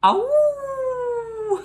Ow!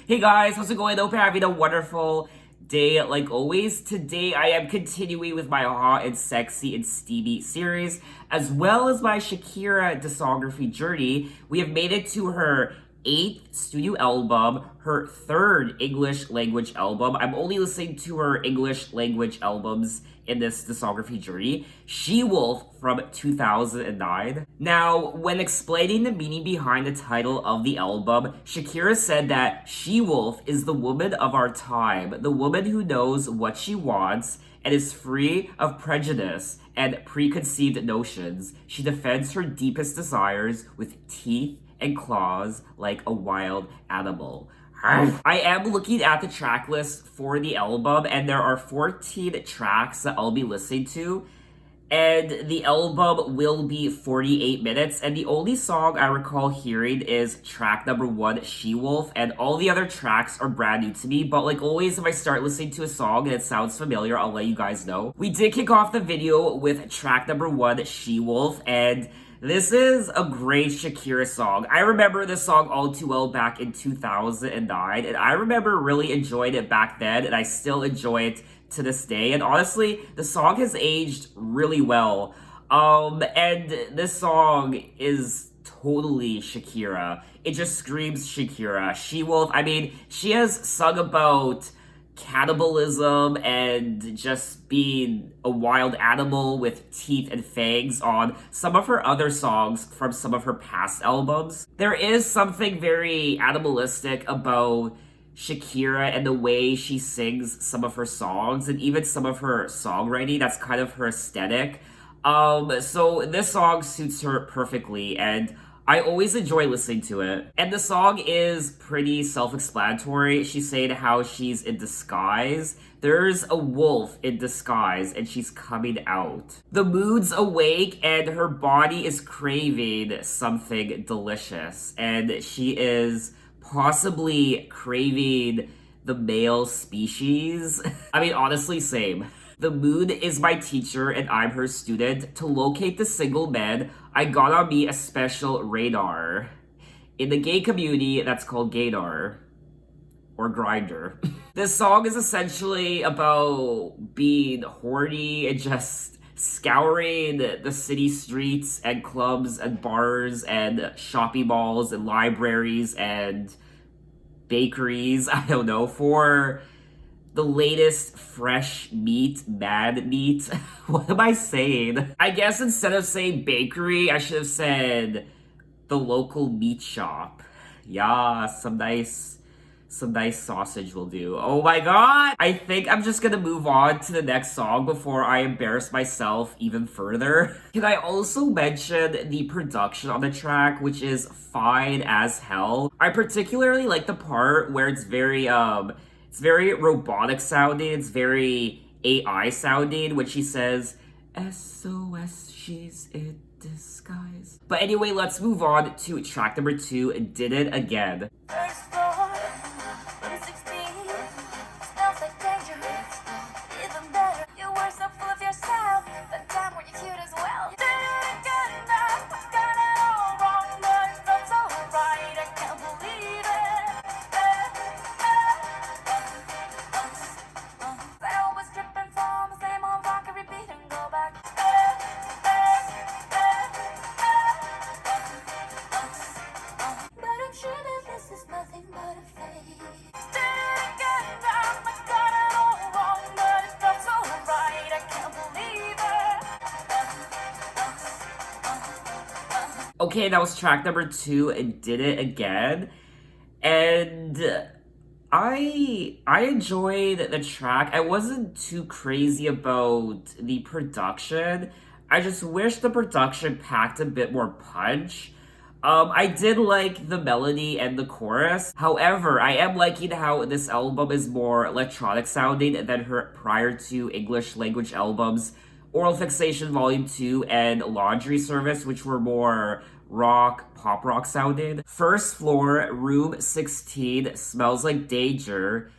Hey guys, how's it going? I hope you're having a wonderful day like always. Today I am continuing with my hot and sexy and steamy series, as well as my Shakira discography journey. We have made it to her 8th studio album, her 3rd English language album. I'm only listening to her English language albums in this discography journey. She-Wolf from 2009. Now, when explaining the meaning behind the title of the album, Shakira said that She-Wolf is the woman of our time, the woman who knows what she wants and is free of prejudice and preconceived notions. She defends her deepest desires with teeth and claws like a wild animal. I am looking at the track list for the album, and there are 14 tracks that I'll be listening to, and the album will be 48 minutes, and the only song I recall hearing is track number 1, She-Wolf, and all the other tracks are brand new to me, but like always, if I start listening to a song and it sounds familiar, I'll let you guys know. We did kick off the video with track number 1, She-Wolf, and this is a great Shakira song. I remember this song all too well back in 2009, and I remember really enjoying it back then, and I still enjoy it to this day. And honestly, the song has aged really well. And this song is totally Shakira. It just screams Shakira. She-Wolf, I mean, she has sung about cannibalism and just being a wild animal with teeth and fangs on some of her other songs from some of her past albums. There is something very animalistic about Shakira and the way she sings some of her songs and even some of her songwriting. That's kind of her aesthetic. So this song suits her perfectly, and I always enjoy listening to it. And the song is pretty self-explanatory. She's saying how she's in disguise. There's a wolf in disguise and she's coming out. The mood's awake and her body is craving something delicious. And she is possibly craving the male species. I mean, honestly, same. The moon is my teacher and I'm her student. To locate the single men, I got on me a special radar. In the gay community, that's called gaydar. Or grinder. This song is essentially about being horny and just scouring the city streets and clubs and bars and shopping malls and libraries and bakeries, I don't know, for the latest fresh meat, mad meat. What am I saying? I guess instead of saying bakery, I should have said the local meat shop. Yeah, some nice sausage will do. Oh my god! I think I'm just gonna move on to the next song before I embarrass myself even further. Can I also mention the production on the track, which is fine as hell. I particularly like the part where it's very robotic sounding, it's very AI sounding when she says, SOS, she's in disguise. But anyway, let's move on to track number 2, Did It Again. First floor, room 16, smells like danger, even better. You were so full of yourself, but damn, were you cute as well. You did it again, now I got it all wrong, but it felt so right, I can't believe it. I always tripping from the same old rock and repeat and go back. But I'm sure that this is nothing but a phase. Did it again, now I got it all wrong, but it felt so right, I can't believe it. Okay, that was track number 2, and Did It Again. And I enjoyed the track. I wasn't too crazy about the production. I just wish the production packed a bit more punch. I did like the melody and the chorus. However, I am liking how this album is more electronic sounding than her prior 2 English language albums, Oral Fixation Volume 2 and Laundry Service, which were more rock, pop rock sounded. First floor, room 16, smells like danger.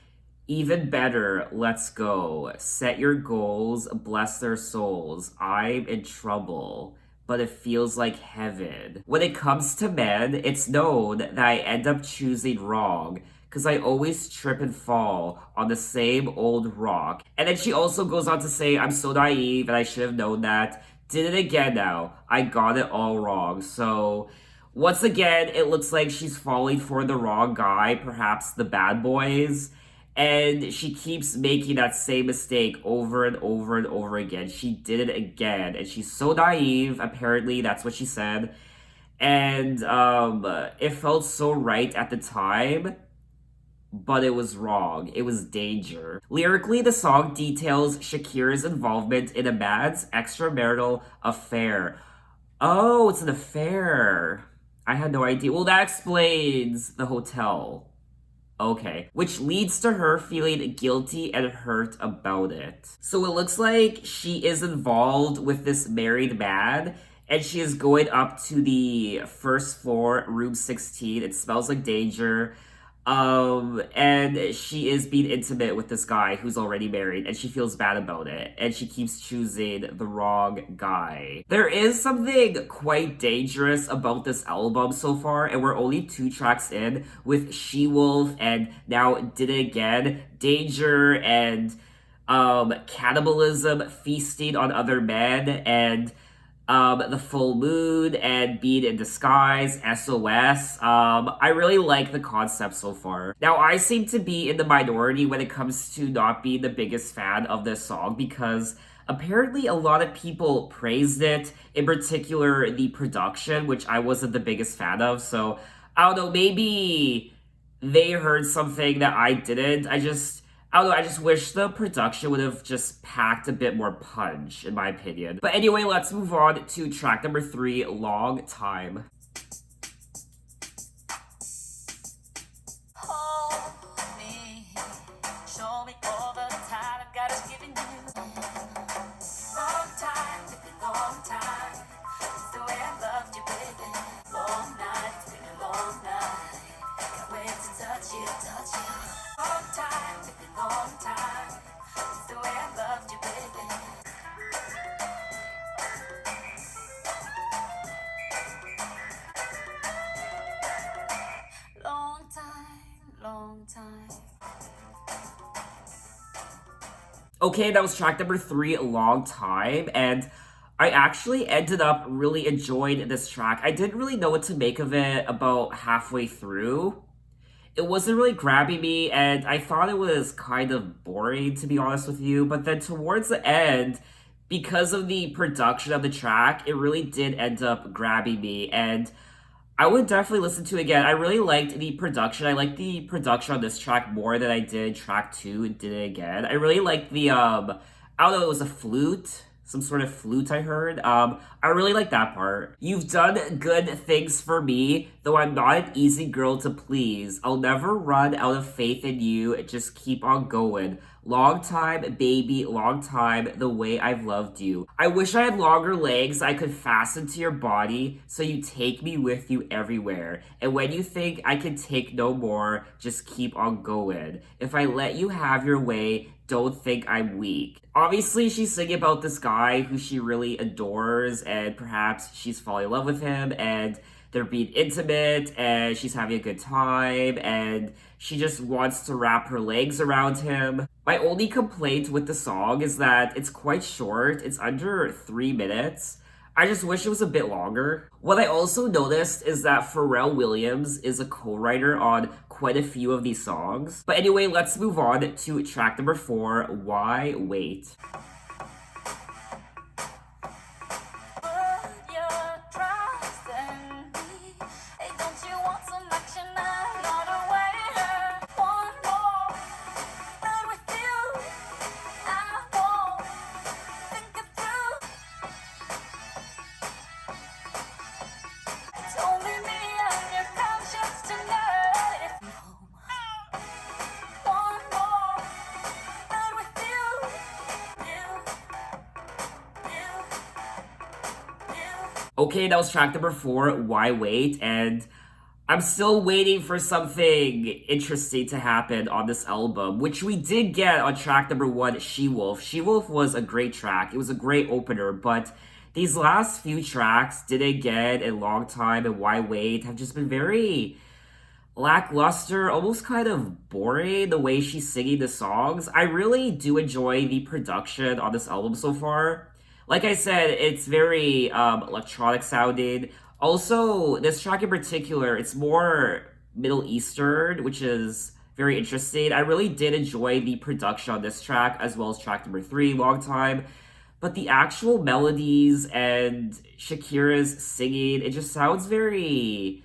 Even better, let's go. Set your goals, bless their souls. I'm in trouble. but it feels like heaven. When it comes to men, it's known that I end up choosing wrong because I always trip and fall on the same old rock. And then she also goes on to say, I'm so naive and I should have known that. Did it again now. I got it all wrong. So, once again, it looks like she's falling for the wrong guy, perhaps the bad boys. And she keeps making that same mistake over and over and over again. She did it again. And she's so naive. Apparently, that's what she said. And it felt so right at the time, but it was wrong. It was danger. Lyrically, the song details Shakira's involvement in a man's extramarital affair. Oh, it's an affair. I had no idea. Well, that explains the hotel. Okay. Which leads to her feeling guilty and hurt about it. So it looks like she is involved with this married man, and she is going up to the first floor, room 16. It smells like danger. And she is being intimate with this guy who's already married, and she feels bad about it, and she keeps choosing the wrong guy. There is something quite dangerous about this album so far, and we're only 2 tracks in with She-Wolf and now Did It Again, Danger and cannibalism, feasting on other men, and the full moon and being in disguise, SOS. I really like the concept so far. Now, I seem to be in the minority when it comes to not being the biggest fan of this song because apparently a lot of people praised it, in particular the production, which I wasn't the biggest fan of. So, I don't know, maybe they heard something that I didn't. I don't know, I just wish the production would have just packed a bit more punch, in my opinion. But anyway, let's move on to track number 3, Long Time. Hold me, show me all the time God has given you. Long time, baby, long time. It's the way I loved you, baby. Long night, it's been a long night. Can't wait to touch you, touch you. Long time, baby, long time. It's the way I loved you, baby. Long time, long time. Okay, that was track number 3, Long Time, and I actually ended up really enjoying this track. I didn't really know what to make of it about halfway through. It wasn't really grabbing me, and I thought it was kind of boring, to be honest with you. But then towards the end, because of the production of the track, it really did end up grabbing me, and I would definitely listen to it again. I really liked the production. I liked the production on this track more than I did track 2 and Did It Again. I really liked the, I don't know, it was a flute. Some sort of flute I heard. I really like that part. You've done good things for me, though I'm not an easy girl to please. I'll never run out of faith in you, just keep on going. Long time, baby, long time, the way I've loved you. I wish I had longer legs I could fasten to your body, so you take me with you everywhere. And when you think I can take no more, just keep on going. If I let you have your way, don't think I'm weak. Obviously, she's singing about this guy who she really adores, and perhaps she's falling in love with him, and they're being intimate, and she's having a good time, and she just wants to wrap her legs around him. My only complaint with the song is that it's quite short. It's under 3 minutes. I just wish it was a bit longer. What I also noticed is that Pharrell Williams is a co-writer on quite a few of these songs. But anyway, let's move on to track number 4, Why Wait? Put your trust in me. Hey, don't you want some action? I'm not a waiter. One more night with you. I won't think it through. It's only me and your conscience tonight. One more night with you. Okay, that was track number 4, Why Wait? And I'm still waiting for something interesting to happen on this album, which we did get on track number 1, She-Wolf. She-Wolf was a great track. It was a great opener, but These last few tracks, Did It Again and Long Time and Why Wait, have just been very lackluster, almost kind of boring the way she's singing the songs. I really do enjoy the production on this album so far. Like I said, it's very electronic sounding. Also, this track in particular, it's more Middle Eastern, which is very interesting. I really did enjoy the production on this track as well as track number 3, Long Time. But the actual melodies and Shakira's singing, it just sounds very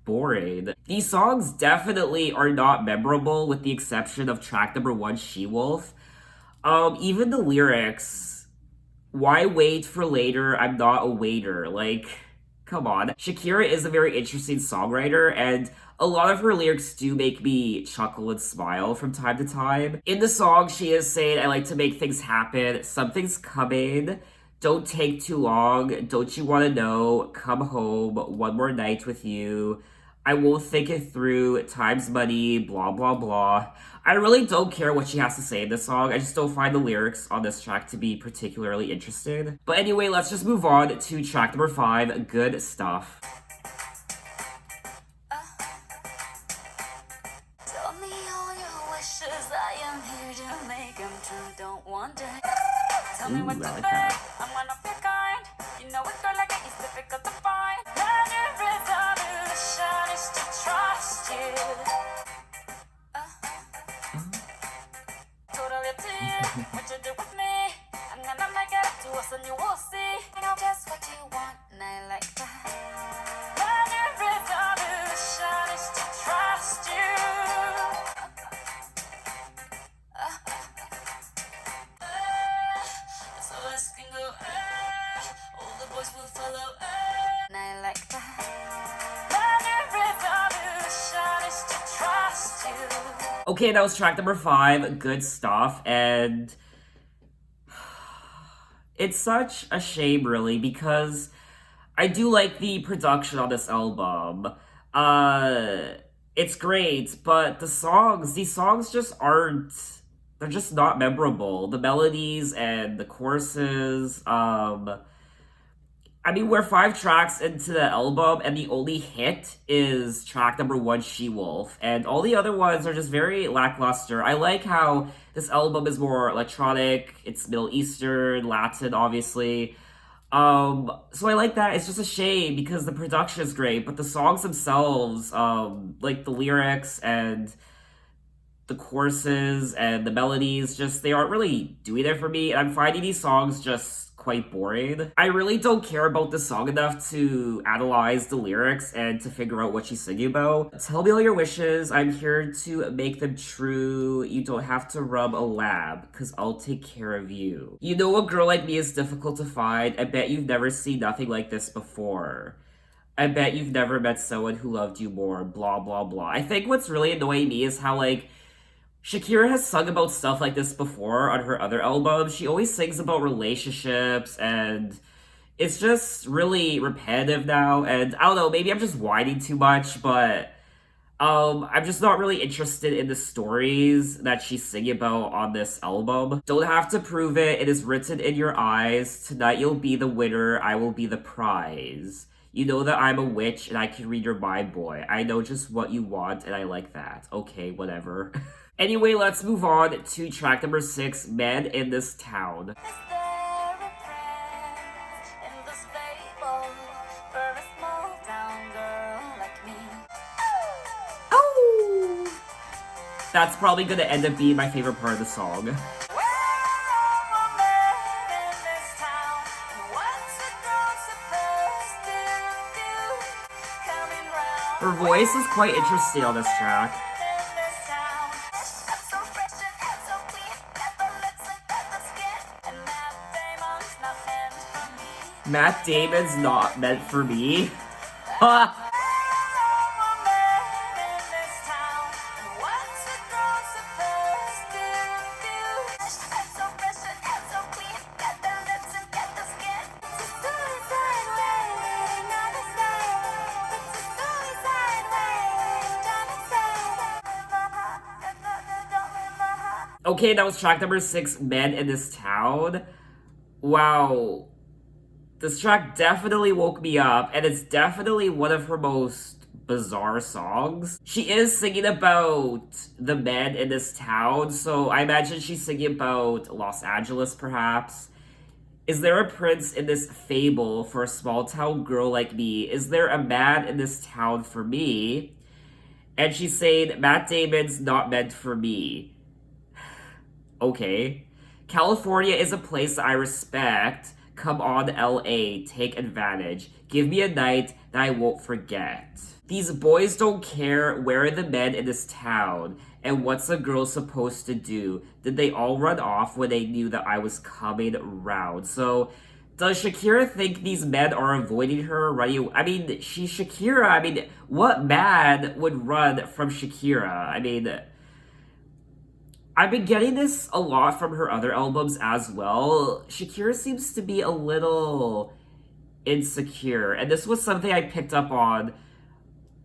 boring. These songs definitely are not memorable with the exception of track number 1, She Wolf. Even the lyrics, why wait for later? I'm not a waiter. Like, come on. Shakira is a very interesting songwriter, and a lot of her lyrics do make me chuckle and smile from time to time. In the song, she is saying, I like to make things happen. Something's coming. Don't take too long. Don't you want to know? Come home. One more night with you. I won't think it through. Time's money. Blah, blah, blah. I really don't care what she has to say in this song. I just don't find the lyrics on this track to be particularly interesting. But anyway, let's just move on to track number 5, Good Stuff. Tell me all your wishes, I am here to make them true. Don't wonder. Tell me what Ooh, to I like think. that. I'm one of your kind. You know it, girl, like it is difficult to find. And your resolution is to trust you. Totally up to you. What you do with me, I'm gonna make it up to us and you will see. I know just what you want, and I like that. And your resolution is to trust you. So let's can go, all the boys will follow, and I like that. And your resolution is to trust you. Okay, that was track number 5, Good Stuff, and it's such a shame, really, because I do like the production on this album. It's great, but these songs just aren't, they're just not memorable. The melodies and the choruses, I mean, we're 5 tracks into the album, and the only hit is track number 1, She Wolf, and all the other ones are just very lackluster. I like how this album is more electronic, it's Middle Eastern, Latin, obviously. So I like that. It's just a shame because the production is great, but the songs themselves, like the lyrics and the choruses and the melodies, just they aren't really doing it for me, and I'm finding these songs just quite boring. I really don't care about the song enough to analyze the lyrics and to figure out what she's singing about. Tell me all your wishes, I'm here to make them true. You don't have to rub a lab, cause I'll take care of you. You know a girl like me is difficult to find. I bet you've never seen nothing like this before. I bet you've never met someone who loved you more, blah blah blah. I think what's really annoying me is how, like, Shakira has sung about stuff like this before on her other albums. She always sings about relationships, and it's just really repetitive now. And I don't know, maybe I'm just whining too much, but I'm just not really interested in the stories that she's singing about on this album. Don't have to prove it. It is written in your eyes. Tonight you'll be the winner. I will be the prize. You know that I'm a witch and I can read your mind, boy. I know just what you want and I like that. Okay, whatever. Anyway, let's move on to track number 6, Men in This Town. Is there a prince in this fable for a small town girl like me? Oh! That's probably gonna end up being my favorite part of the song. We're all women in this town, and what's a girl supposed to do? Coming round. Her voice is quite interesting on this track. In this town, I'm so fresh and so clean, got the lips and got the skin, and Matt Damon's not meant for me. Matt Damon's not meant for me. Ha! Okay, that was track number 6, Men in This Town. Wow, this track definitely woke me up, and it's definitely one of her most bizarre songs. She is singing about the men in this town, so I imagine she's singing about Los Angeles, perhaps. Is there a prince in this fable for a small town girl like me? Is there a man in this town for me? And she's saying, Matt Damon's not meant for me. Okay. California is a place that I respect. Come on, LA, take advantage. Give me a night that I won't forget. These boys don't care where are the men in this town, and what's a girl supposed to do? Did they all run off when they knew that I was coming around? So, does Shakira think these men are avoiding her, running? I mean, she's Shakira. I mean, what man would run from Shakira? I mean, I've been getting this a lot from her other albums as well. Shakira seems to be a little insecure, and this was something I picked up on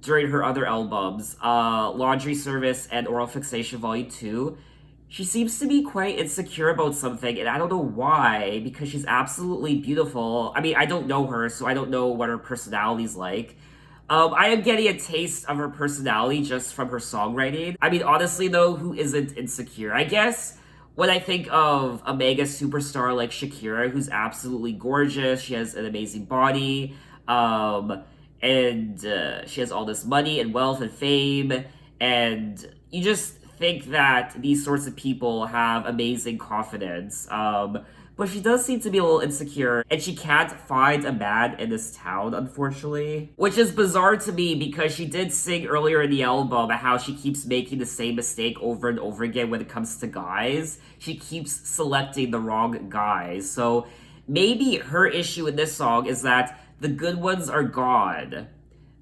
during her other albums, Laundry Service and Oral Fixation Volume 2. She seems to be quite insecure about something, and I don't know why, because she's absolutely beautiful. I mean, I don't know her, so I don't know what her personality's like. I am getting a taste of her personality just from her songwriting. I mean, honestly, though, who isn't insecure? I guess when I think of a mega superstar like Shakira, who's absolutely gorgeous, she has an amazing body, and she has all this money and wealth and fame, and you just think that these sorts of people have amazing confidence. But she does seem to be a little insecure, and she can't find a man in this town, unfortunately. Which is bizarre to me because she did sing earlier in the album how she keeps making the same mistake over and over again when it comes to guys. She keeps selecting the wrong guys. So maybe her issue in this song is that the good ones are gone.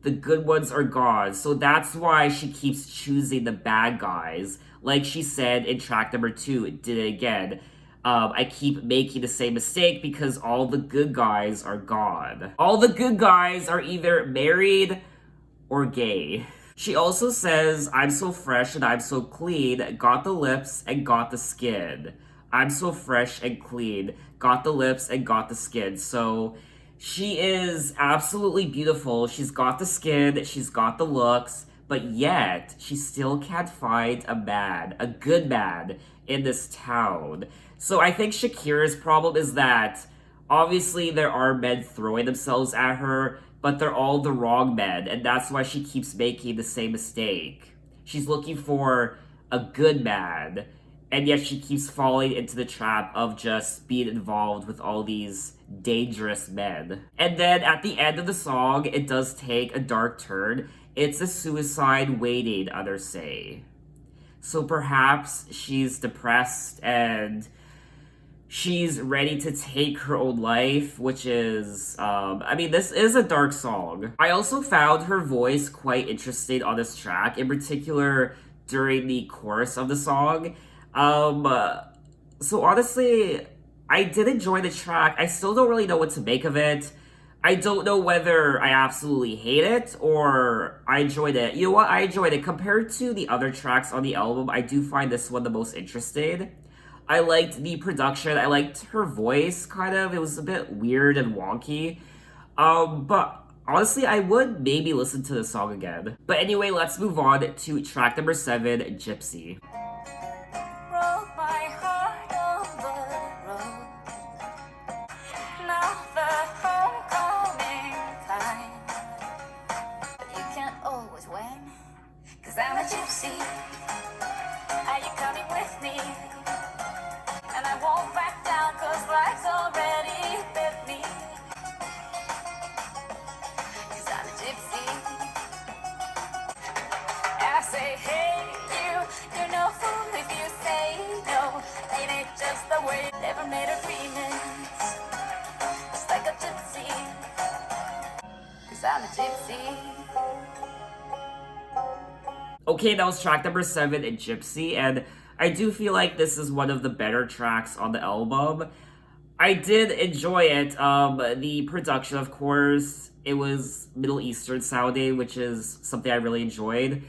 The good ones are gone. So that's why she keeps choosing the bad guys. Like she said in track number 2, it did it again. I keep making the same mistake because all the good guys are gone. All the good guys are either married or gay. She also says, I'm so fresh and I'm so clean, got the lips and got the skin. I'm so fresh and clean, got the lips and got the skin. So she is absolutely beautiful. She's got the skin, she's got the looks, but yet she still can't find a man, a good man in this town. So I think Shakira's problem is that obviously there are men throwing themselves at her, but they're all the wrong men, and that's why she keeps making the same mistake. She's looking for a good man, and yet she keeps falling into the trap of just being involved with all these dangerous men. And then at the end of the song, it does take a dark turn. It's a suicide waiting, others say. So perhaps she's depressed and she's ready to take her own life, which is, I mean, this is a dark song. I also found her voice quite interesting on this track, in particular during the chorus of the song. So honestly, I did enjoy the track. I still don't really know what to make of it. I don't know whether I absolutely hate it or I enjoyed it. You know what? I enjoyed it. Compared to the other tracks on the album, I do find this one the most interesting. I liked the production. I liked her voice, kind of. It was a bit weird and wonky. But honestly, I would maybe listen to the song again. But anyway, let's move on to track number 7, Gypsy. Roll my heart on the road. Now the homecoming time. But you can't always win, 'cause I'm a gypsy. Are you coming with me? And I won't back down, 'cause life's already bit me. 'Cause I'm a gypsy. I say, hey, you're no fool if you say no. Ain't it just the way? Never made agreements. It's like a gypsy. 'Cause I'm a gypsy. Okay, that was track number 7 in Gypsy, and I do feel like this is one of the better tracks on the album. I did enjoy it. The production, of course, it was Middle Eastern sounding, which is something I really enjoyed.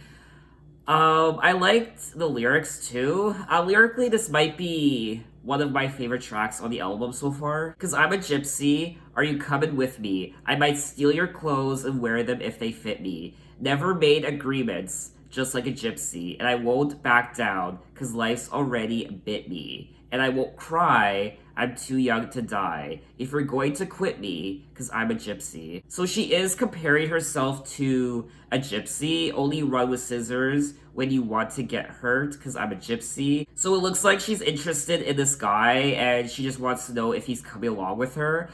I liked the lyrics too. Lyrically, this might be one of my favorite tracks on the album so far. Cause I'm a gypsy, are you coming with me? I might steal your clothes and wear them if they fit me. Never made agreements, just like a gypsy. And I won't back down, cause life's already bit me. And I won't cry, I'm too young to die. If you're going to quit me, cause I'm a gypsy. So she is comparing herself to a gypsy, only run with scissors when you want to get hurt, cause I'm a gypsy. So it looks like she's interested in this guy and she just wants to know if he's coming along with her.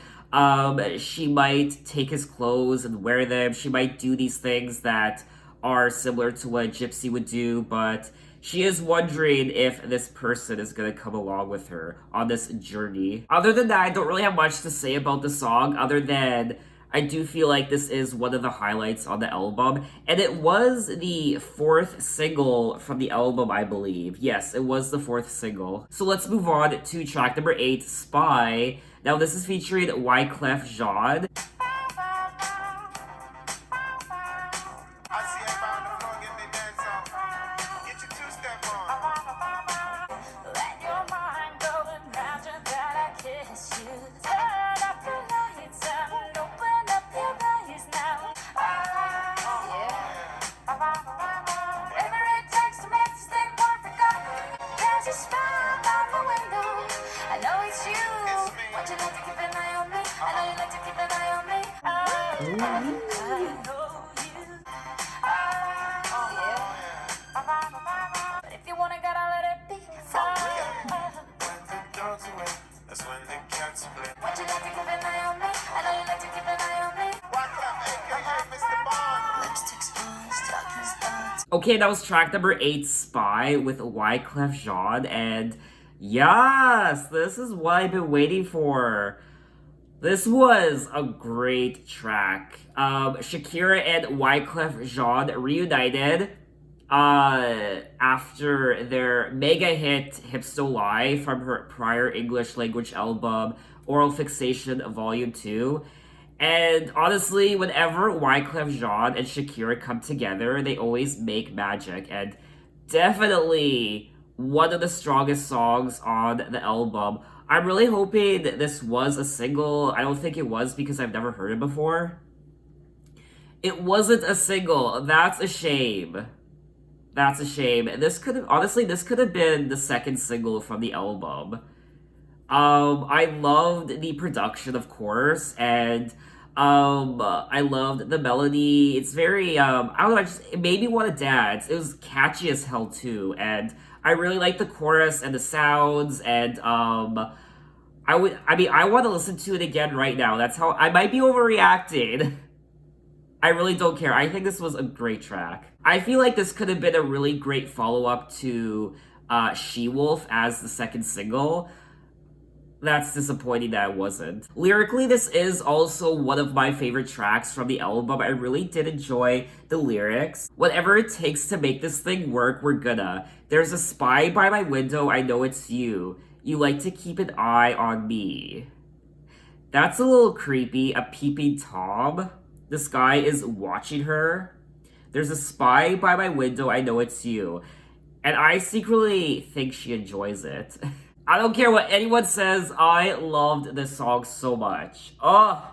She might take his clothes and wear them. She might do these things that are similar to what a gypsy would do, but she is wondering if this person is gonna come along with her on this journey. Other than that, I don't really have much to say about the song, other than I do feel like this is one of the highlights on the album. And it was the 4th single from the album, I believe. Yes, it was the 4th single. So let's move on to track number 8, Spy. Now this is featuring Wyclef Jean. Okay, that was track number 8, Spy, with Wyclef Jean, and yes, this is what I've been waiting for. This was a great track. Shakira and Wyclef Jean reunited after their mega hit Hips Don't Lie from her prior English language album, Oral Fixation Volume 2. And honestly, whenever Wyclef Jean and Shakira come together, they always make magic. And definitely one of the strongest songs on the album. I'm really hoping that this was a single. I don't think it was because I've never heard it before. It wasn't a single. That's a shame. That's a shame. This could have, honestly, this could have been the 2nd single from the album. I loved the production, of course, and I loved the melody. It's very I don't know, it made me want to dance. It was catchy as hell too, and I really like the chorus and the sounds, and I want to listen to it again right now. That's how I might be overreacting. I really don't care. I think this was a great track. I feel like this could have been a really great follow-up to She-Wolf as the 2nd single. That's disappointing that it wasn't. Lyrically, this is also one of my favorite tracks from the album. I really did enjoy the lyrics. Whatever it takes to make this thing work, we're gonna. There's a spy by my window, I know it's you. You like to keep an eye on me. That's a little creepy, a peeping Tom. This guy is watching her. There's a spy by my window, I know it's you. And I secretly think she enjoys it. I don't care what anyone says, I loved this song so much. But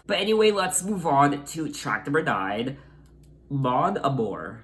anyway, let's move on to track number 9, Mon Amour.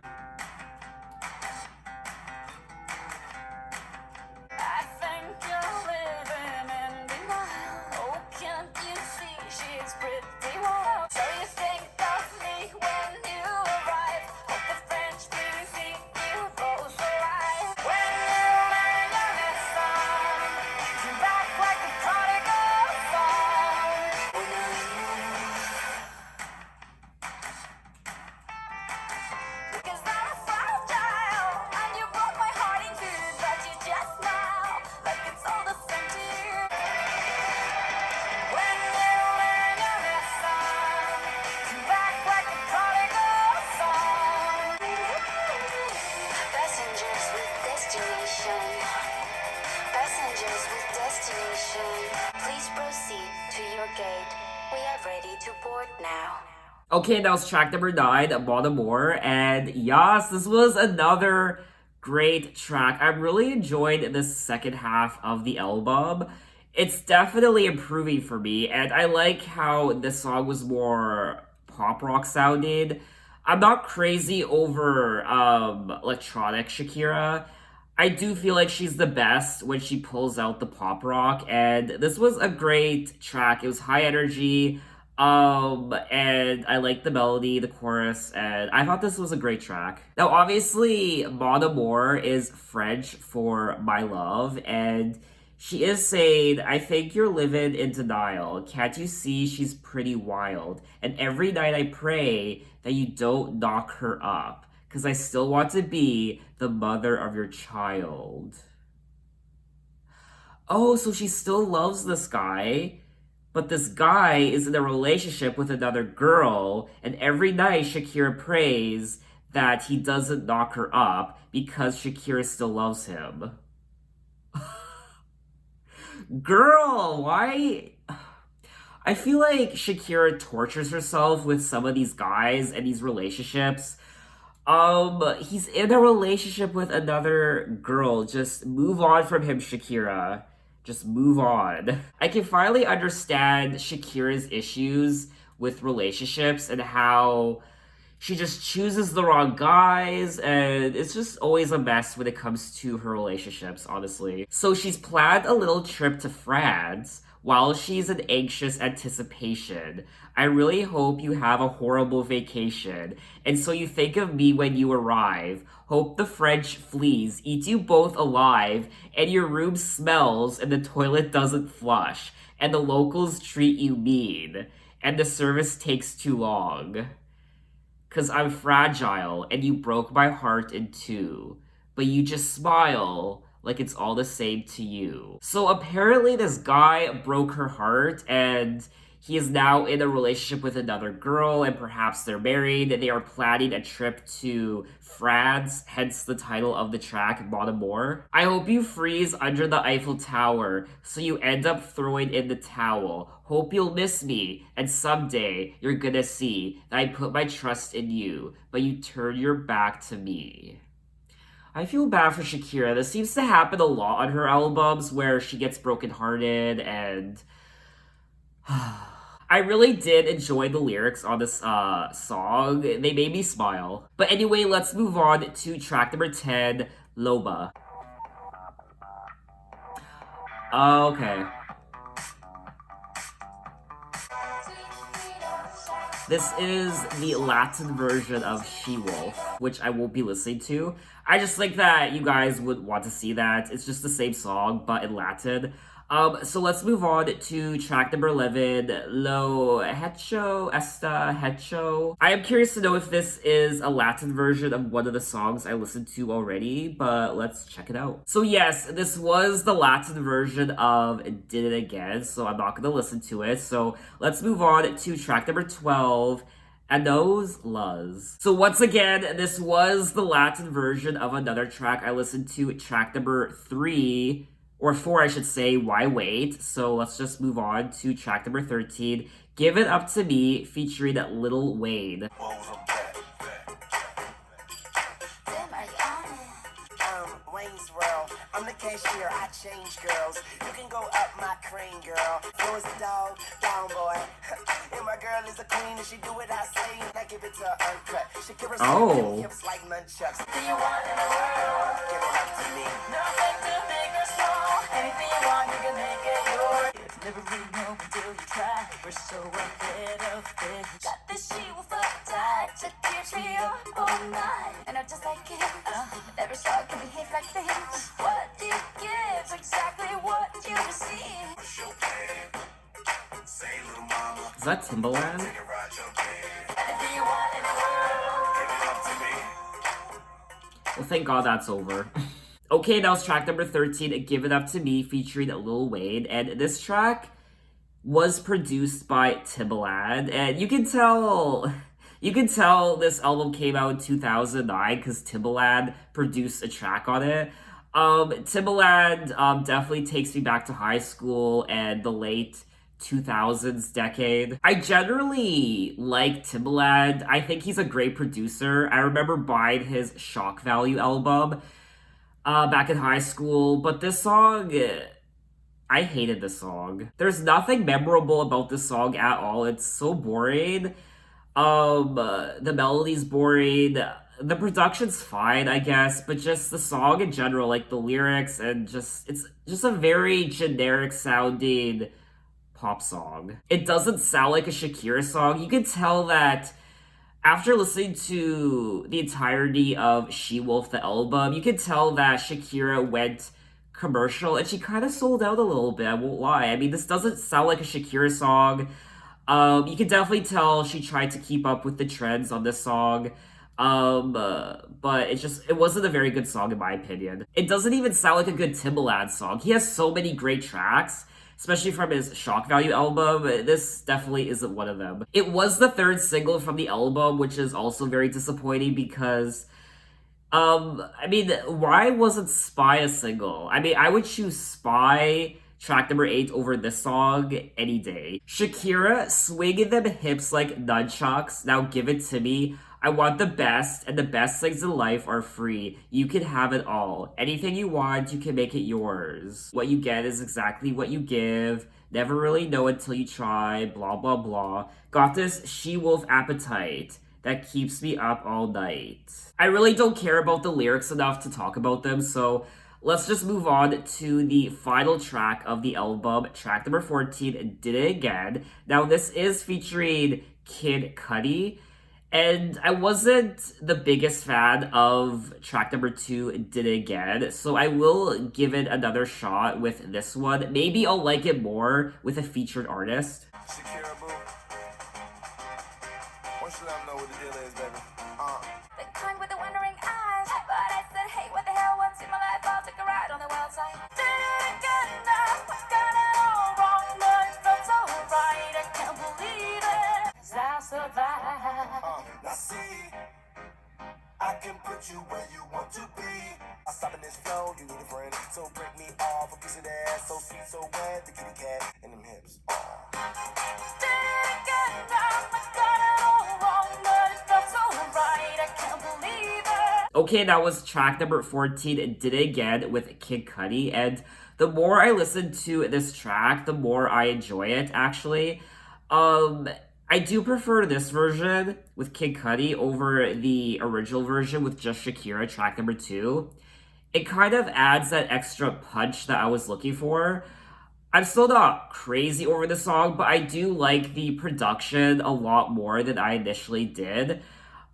Passengers with destination, please proceed to your gate. We are ready to board now. Okay, that was track number 9, Mon Amour, and yes, this was another Great track. I'm really enjoying the second half of the album. It's definitely improving for me, and I like how this song was more pop rock sounding. I'm not crazy over electronic Shakira. I do feel like she's the best when she pulls out the pop rock, and this was a great track. It was high energy, and I like the melody, the chorus, and I thought this was a great track. Now, obviously, Mon Amour is French for my love, and she is saying, I think you're living in denial. Can't you see she's pretty wild? And every night I pray that you don't knock her up, because I still want to be the mother of your child. Oh, so she still loves this guy, but this guy is in a relationship with another girl, and every night Shakira prays that he doesn't knock her up because Shakira still loves him. Girl, why? I feel like Shakira tortures herself with some of these guys and these relationships. He's in a relationship with another girl. Just move on from him, Shakira. Just move on. I can finally understand Shakira's issues with relationships and how she just chooses the wrong guys, and it's just always a mess when it comes to her relationships, honestly. So she's planned a little trip to France while she's in anxious anticipation. I really hope you have a horrible vacation, and so you think of me when you arrive. Hope the French fleas eat you both alive, and your room smells, and the toilet doesn't flush, and the locals treat you mean, and the service takes too long. 'Cause I'm fragile and you broke my heart in two, but you just smile like it's all the same to you. So apparently this guy broke her heart and he is now in a relationship with another girl, and perhaps they're married and they are planning a trip to France, hence the title of the track, Mon Amour. I hope you freeze under the Eiffel Tower so you end up throwing in the towel. Hope you'll miss me, and someday you're gonna see that I put my trust in you, but you turn your back to me. I feel bad for Shakira. This seems to happen a lot on her albums where she gets brokenhearted and I really did enjoy the lyrics on this song. They made me smile. But anyway, let's move on to track number 10, Loba. Okay. This is the Latin version of She-Wolf, which I won't be listening to. I just think that you guys would want to see that. It's just the same song, but in Latin. So let's move on to track number 11, Lo Hecho Esta Hecho. I am curious to know if this is a Latin version of one of the songs I listened to already, but let's check it out. So yes, this was the Latin version of Did It Again, so I'm not going to listen to it. So let's move on to track number 12, Anos Luz. So once again, this was the Latin version of another track I listened to, track number 3, or 4, I should say, Why Wait? So let's just move on to track number 13, Give It Up to Me, featuring Lil Wayne. Wayne's World. I'm the cashier, I change girls. You can go up my crane, girl. Yours a dog, down boy. And my girl is a queen, and she do what I say, and I give it to her uncut. Shakira hips like nunchucks. Do you want in the world? Give it up to me. Nothing too big or small. Anything you want, you can make it yours. Never really know until you try. We're so ahead of this. Got this she will fuck tight. Took your trio all night. And I'm just like it. Never saw it can behave like this. What you give, exactly what you receive. Is that Timbaland? Anything you want in the world, give it up to me. Well, thank God that's over. Okay, that was track number 13, Give It Up to Me, featuring Lil Wayne. And this track was produced by Timbaland. And you can tell this album came out in 2009 because Timbaland produced a track on it. Timbaland definitely takes me back to high school and the late 2000s decade. I generally like Timbaland. I think he's a great producer. I remember buying his Shock Value album. back in high school, but this song, I hated this song. There's nothing memorable about this song at all. It's so boring. The melody's boring. The production's fine, I guess, but just the song in general, like the lyrics and it's just a very generic sounding pop song. It doesn't sound like a Shakira song. You can tell that after listening to the entirety of She Wolf the album, you can tell that Shakira went commercial and she kind of sold out a little bit, I won't lie. I mean, this doesn't sound like a Shakira song. You can definitely tell she tried to keep up with the trends on this song. But it wasn't a very good song in my opinion. It doesn't even sound like a good Timbaland song. He has so many great tracks, especially from his Shock Value album. This definitely isn't one of them. It was the third single from the album, which is also very disappointing because I mean, why wasn't Spy a single? I mean, I would choose Spy, track number 8, over this song any day. Shakira, swinging them hips like nunchucks, now give it to me. I want the best, and the best things in life are free. You can have it all. Anything you want, you can make it yours. What you get is exactly what you give. Never really know until you try, blah blah blah. Got this she-wolf appetite that keeps me up all night. I really don't care about the lyrics enough to talk about them, so let's just move on to the final track of the album, track number 14, Did It Again. Now, this is featuring Kid Cudi, and I wasn't the biggest fan of track number 2, Did It Again, so I will give it another shot with this one. Maybe I'll like it more with a featured artist. Shakira, boo. Why should I know what the deal is, baby? The kind with the wondering eyes. But I said, hey, what the hell? Once in my life, I'll take a ride on the wild side. Did it again now. I got it all wrong, but it felt so right. I can't believe it. 'Cause I survived. Now see, I can put you where you want to be. I stop in this flow, you need a friend. So break me off a piece of that. So sweet, so wet, the kitty cat and them hips. Did it again now. I got it all wrong, but it felt so right. I can't believe it. Okay, that was track number 14, Did It Again with Kid Cudi, and the more I listen to this track, the more I enjoy it, actually. I do prefer this version with Kid Cudi over the original version with just Shakira, track number 2. It kind of adds that extra punch that I was looking for. I'm still not crazy over the song, but I do like the production a lot more than I initially did.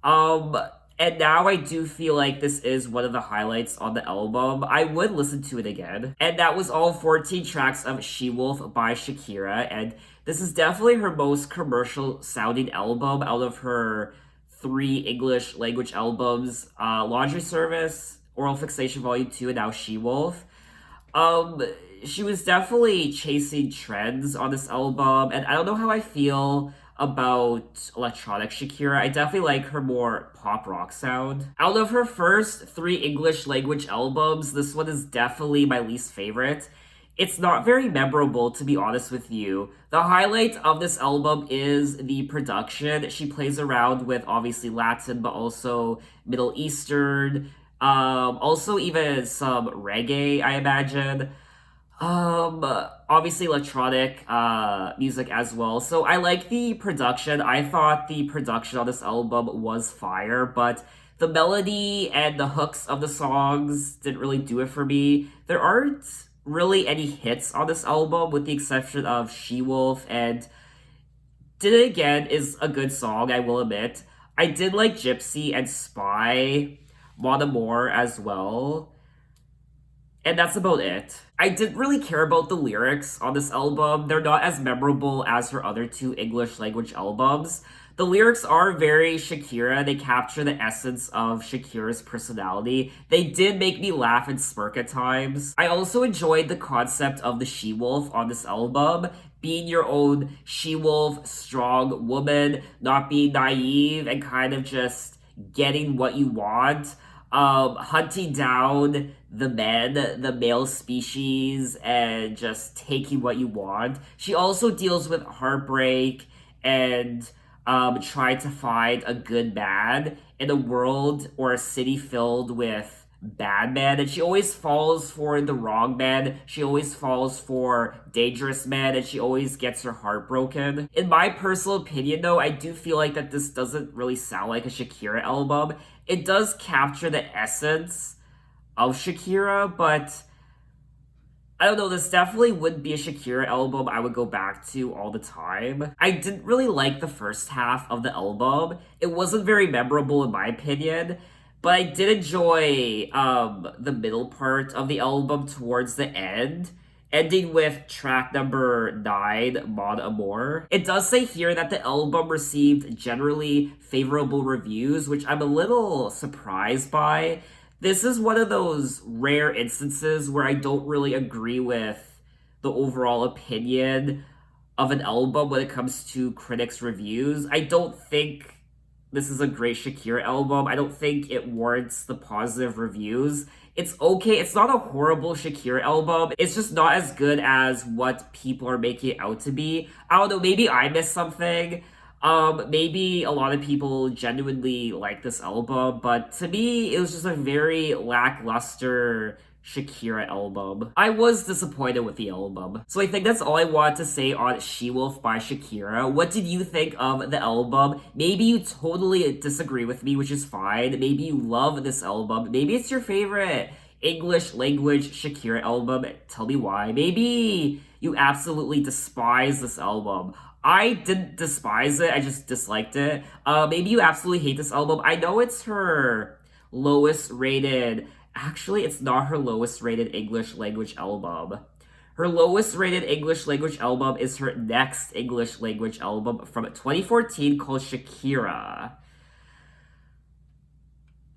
And now I do feel like this is one of the highlights on the album. I would listen to it again. And that was all 14 tracks of She Wolf by Shakira. And this is definitely her most commercial sounding album out of her 3 English language albums. Laundry Service, Oral Fixation Volume 2, and now She Wolf. She was definitely chasing trends on this album. And I don't know how I feel about electronic Shakira. I definitely like her more pop rock sound. Out of her first 3 English language albums, this one is definitely my least favorite. It's not very memorable, to be honest with you. The highlight of this album is the production. She plays around with obviously Latin, but also Middle Eastern, also even some reggae, I imagine. Obviously electronic music as well. So I like the production. I thought the production on this album was fire, but the melody and the hooks of the songs didn't really do it for me. There aren't really any hits on this album with the exception of She Wolf, and Did It Again is a good song, I will admit. I did like Gypsy and Spy, Mon Amour as well. And that's about it. I didn't really care about the lyrics on this album. They're not as memorable as her other 2 English language albums. The lyrics are very Shakira. They capture the essence of Shakira's personality. They did make me laugh and smirk at times. I also enjoyed the concept of the she-wolf on this album. Being your own she-wolf, strong woman, not being naive, and kind of just getting what you want. Hunting down the men, the male species, and just taking what you want. She also deals with heartbreak and trying to find a good man in a world or a city filled with bad man, and she always falls for the wrong man. She always falls for dangerous men, and she always gets her heart broken. In my personal opinion, though, I do feel like that this doesn't really sound like a Shakira album. It does capture the essence of Shakira, but I don't know, this definitely would be a Shakira album I would go back to all the time. I didn't really like the first half of the album. It wasn't very memorable in my opinion, but I did enjoy the middle part of the album towards the end, ending with track number 9, Mon Amour. It does say here that the album received generally favorable reviews, which I'm a little surprised by. This is one of those rare instances where I don't really agree with the overall opinion of an album when it comes to critics' reviews. I don't think this is a great Shakira album. I don't think it warrants the positive reviews. It's okay. It's not a horrible Shakira album. It's just not as good as what people are making it out to be. I don't know, maybe I missed something. Maybe a lot of people genuinely like this album, but to me, it was just a very lackluster Shakira album. I was disappointed with the album. So I think that's all I want to say on She-Wolf by Shakira. What did you think of the album? Maybe you totally disagree with me, which is fine. Maybe you love this album. Maybe it's your favorite English language Shakira album. Tell me why. Maybe you absolutely despise this album. I didn't despise it, I just disliked it. Maybe you absolutely hate this album. I know it's her lowest rated. Actually, it's not her lowest rated English language album. Her lowest rated English language album is her next English language album from 2014 called Shakira.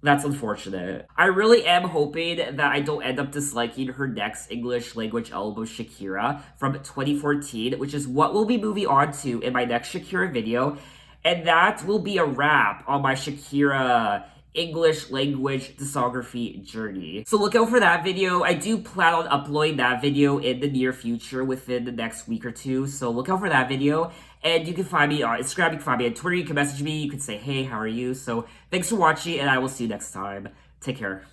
That's unfortunate. I really am hoping that I don't end up disliking her next English language album, Shakira, from 2014, which is what we'll be moving on to in my next Shakira video. And that will be a wrap on my Shakira English language discography journey. So look out for that video. I do plan on uploading that video in the near future within the next week or two. So look out for that video. And you can find me on Instagram, you can find me on Twitter, you can message me, you can say, hey, how are you? So thanks for watching, and I will see you next time. Take care.